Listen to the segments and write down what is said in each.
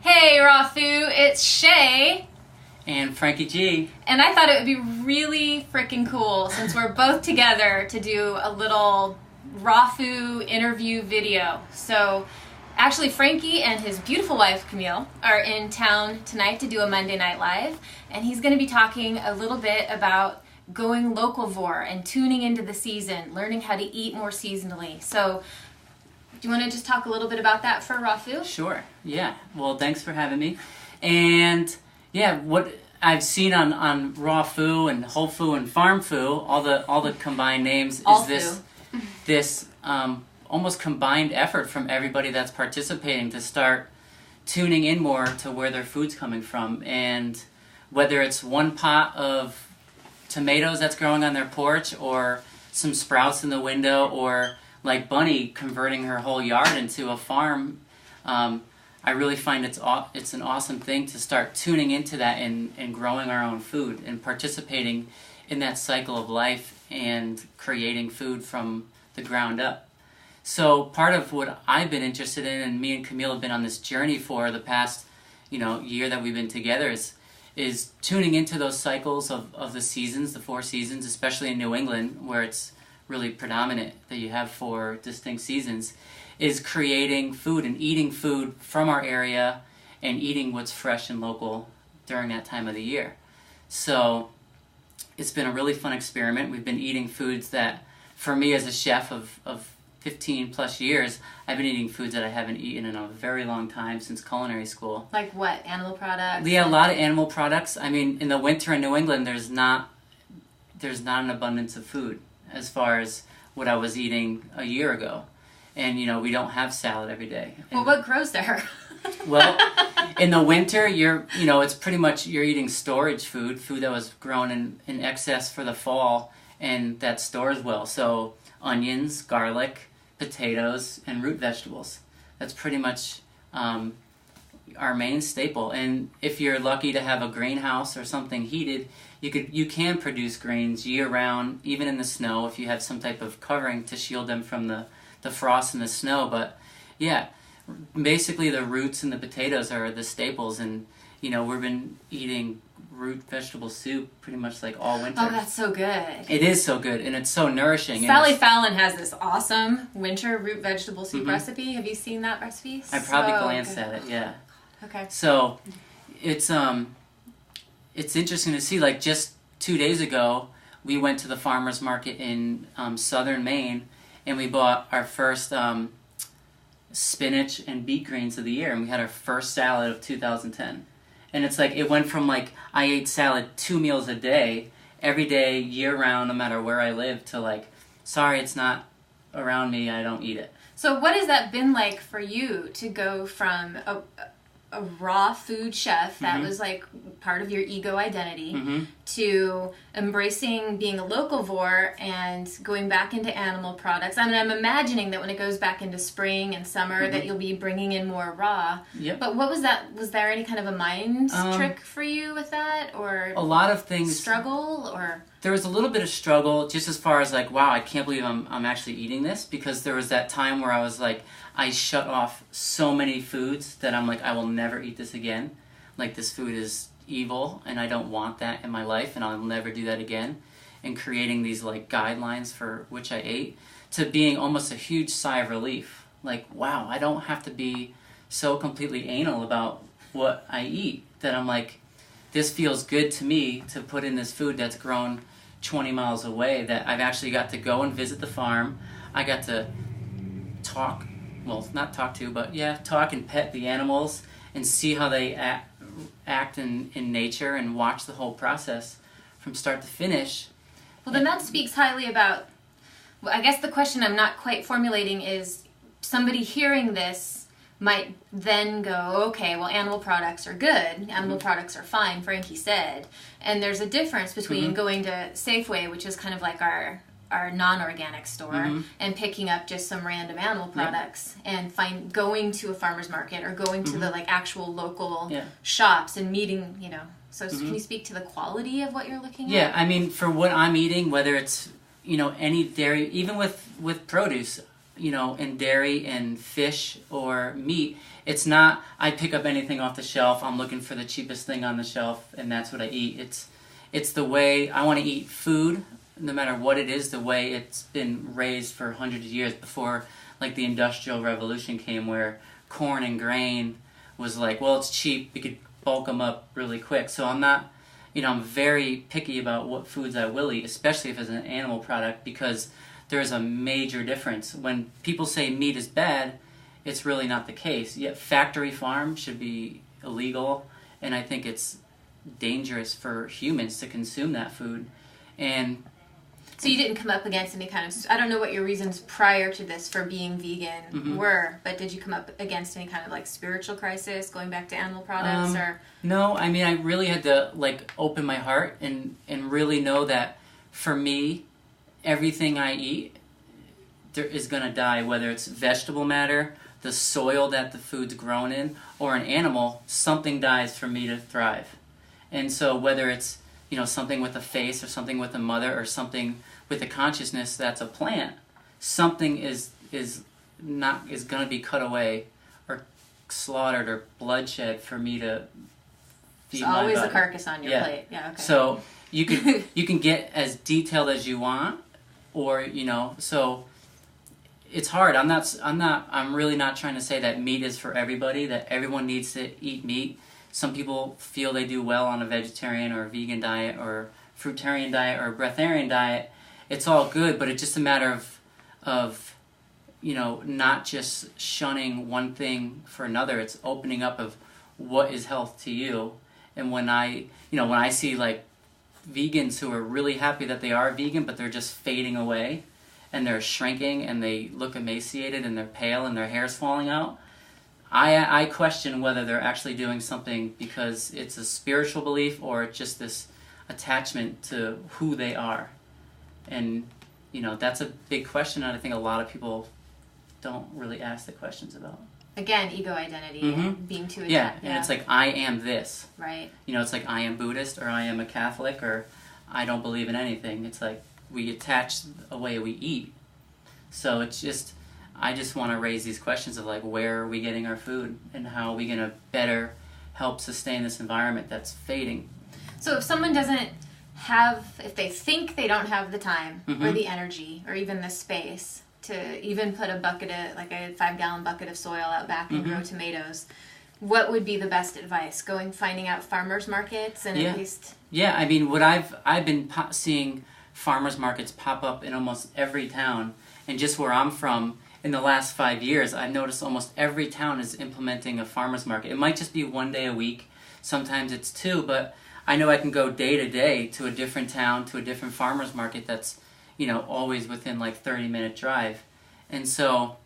Hey Rafu, it's Shea. And Frankie G. And I thought it would be really freaking cool, since we're both together, to do a little Rafu interview video. So actually Frankie and his beautiful wife Camille are in town tonight to do a Monday Night Live, and he's going to be talking a little bit about going localvore and tuning into the season, learning how to eat more seasonally. So do you want to just talk a little bit about that for Rafu? Sure. Yeah. Well, thanks for having me. And yeah, what I've seen on raw foo and whole foo and farm foo, all the combined names, is this almost combined effort from everybody that's participating to start tuning in more to where their food's coming from. And whether it's one pot of tomatoes that's growing on their porch, or some sprouts in the window, or like Bunny converting her whole yard into a farm, I really find it's an awesome thing to start tuning into that and growing our own food and participating in that cycle of life and creating food from the ground up. So part of what I've been interested in, and me and Camille have been on this journey for the past year that we've been together, is tuning into those cycles of the seasons, the 4 seasons, especially in New England, where it's really predominant that you have 4 distinct seasons, is creating food and eating food from our area and eating what's fresh and local during that time of the year. So it's been a really fun experiment. We've been eating foods that, for me as a chef of 15 plus years, I've been eating foods that I haven't eaten in a very long time, since culinary school. Like what? Animal products? Yeah, a lot of animal products. I mean, in the winter in New England, there's not an abundance of food as far as what I was eating a year ago. And, we don't have salad every day. Well, what grows there? Well, in the winter, it's pretty much you're eating storage food that was grown in excess for the fall, and that stores well. So onions, garlic, potatoes, and root vegetables. That's pretty much our main staple. And if you're lucky to have a greenhouse or something heated, you can produce greens year round, even in the snow, if you have some type of covering to shield them from the frost and the snow. But yeah, basically the roots and the potatoes are the staples, and we've been eating root vegetable soup pretty much like all winter. Oh, that's so good. It is so good, and it's so nourishing. Sally Fallon has this awesome winter root vegetable soup recipe. Have you seen that recipe? I probably glanced at it, yeah. Okay. So it's interesting to see, like just 2 days ago, we went to the farmer's market in southern Maine, and we bought our first spinach and beet greens of the year, and we had our first salad of 2010. And it's like, it went from like, I ate salad 2 meals a day, every day, year round, no matter where I live, to like, sorry, it's not around me, I don't eat it. So what has that been like for you to go from a raw food chef that was like part of your ego identity to embracing being a localvore and going back into animal products? I mean, I'm imagining that when it goes back into spring and summer that you'll be bringing in more raw. Yep. But what was that? Was there any kind of a mind trick for you with that, or a lot of things? Struggle, or? There was a little bit of struggle, just as far as like, wow, I can't believe I'm actually eating this, because there was that time where I was like, I shut off so many foods that I'm like, I will never eat this again. Like, this food is evil, and I don't want that in my life, and I'll never do that again. And creating these like guidelines for which I ate, to being almost a huge sigh of relief. Like, wow, I don't have to be so completely anal about what I eat, that I'm like, this feels good to me to put in this food that's grown 20 miles away, that I've actually got to go and visit the farm. I got to talk and pet the animals and see how they act in nature, and watch the whole process from start to finish. Well, then that speaks highly about, well, I guess the question I'm not quite formulating is, somebody hearing this might then go, okay, well, animal products are good, animal products are fine, Frankie said, and there's a difference between going to Safeway, which is kind of like our non-organic store, and picking up just some random animal products, and going to a farmer's market, or going to the like actual local shops and meeting, so can you speak to the quality of what you're looking at? Yeah, I mean, for what I'm eating, whether it's any dairy, even with produce, in dairy and fish or meat, it's not I pick up anything off the shelf, I'm looking for the cheapest thing on the shelf, and that's what I eat. It's the way I want to eat food, no matter what it is, the way it's been raised for hundreds of years before, like the Industrial Revolution came, where corn and grain was like, well, it's cheap, we could bulk them up really quick. So I'm not, I'm very picky about what foods I will eat, especially if it's an animal product, because there's a major difference. When people say meat is bad, it's really not the case. Yet factory farm should be illegal, and I think it's dangerous for humans to consume that food. And so you didn't come up against any kind of, I don't know what your reasons prior to this for being vegan were, but did you come up against any kind of like spiritual crisis going back to animal products or? No, I mean, I really had to like open my heart and really know that for me, everything I eat there is going to die, whether it's vegetable matter, the soil that the food's grown in, or an animal, something dies for me to thrive. And so whether it's, something with a face or something with a mother or something with a consciousness that's a plant, something is going to be cut away or slaughtered or bloodshed for me to feed my body. Always a carcass on your plate. Yeah, okay. So you can get as detailed as you want, or so it's hard. I'm really not trying to say that meat is for everybody, that everyone needs to eat meat. Some people feel they do well on a vegetarian or a vegan diet or fruitarian diet or a breatharian diet. It's all good, but it's just a matter of not just shunning one thing for another. It's opening up of what is health to you. And when I see like vegans who are really happy that they are vegan, but they're just fading away and they're shrinking and they look emaciated and they're pale and their hair's falling out, I question whether they're actually doing something because it's a spiritual belief or just this attachment to who they are. And, that's a big question, and I think a lot of people don't really ask the questions about. Again, ego identity and being too attached. Yeah, and it's like, I am this. Right. It's like, I am Buddhist, or I am a Catholic, or I don't believe in anything. It's like, we attach the way we eat. So it's just, I just want to raise these questions of like, where are we getting our food, and how are we going to better help sustain this environment that's fading. So if someone if they think they don't have the time or the energy or even the space to even put a 5-gallon bucket of soil out back and grow tomatoes, what would be the best advice? Finding out farmers markets and at least... Yeah, I mean, what I've been seeing farmers markets pop up in almost every town, and just where I'm from, in the last 5 years, I've noticed almost every town is implementing a farmers market. It might just be one day a week, sometimes it's two, but I know I can go day to day to a different town, to a different farmers market that's, always within like 30-minute drive. And so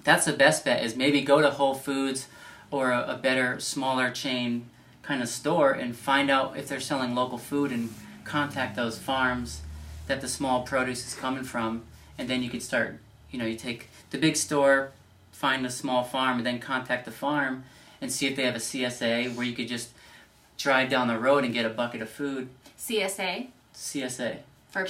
that's the best bet, is maybe go to Whole Foods or a better, smaller chain kind of store and find out if they're selling local food and contact those farms that the small produce is coming from. And then you could start, you take the big store, find a small farm, and then contact the farm and see if they have a CSA where you could just drive down the road and get a bucket of food. CSA? CSA. For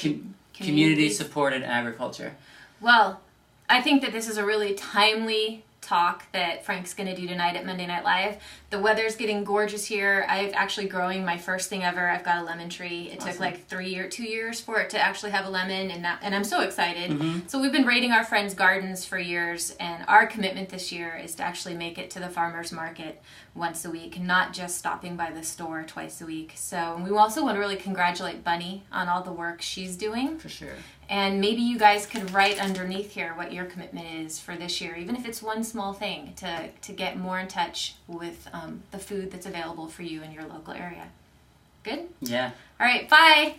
Community Supported Agriculture. Well, I think that this is a really timely talk that Frank's going to do tonight at Monday Night Live. The weather's getting gorgeous here. I'm actually growing my first thing ever. I've got a lemon tree. It took like 2 years for it to actually have a lemon, and I'm so excited. So we've been raiding our friends' gardens for years, and our commitment this year is to actually make it to the farmer's market once a week, not just stopping by the store twice a week. So we also want to really congratulate Bunny on all the work she's doing. For sure. And maybe you guys could write underneath here what your commitment is for this year, even if it's one small thing, to get more in touch with the food that's available for you in your local area. Good? Yeah. All right, bye.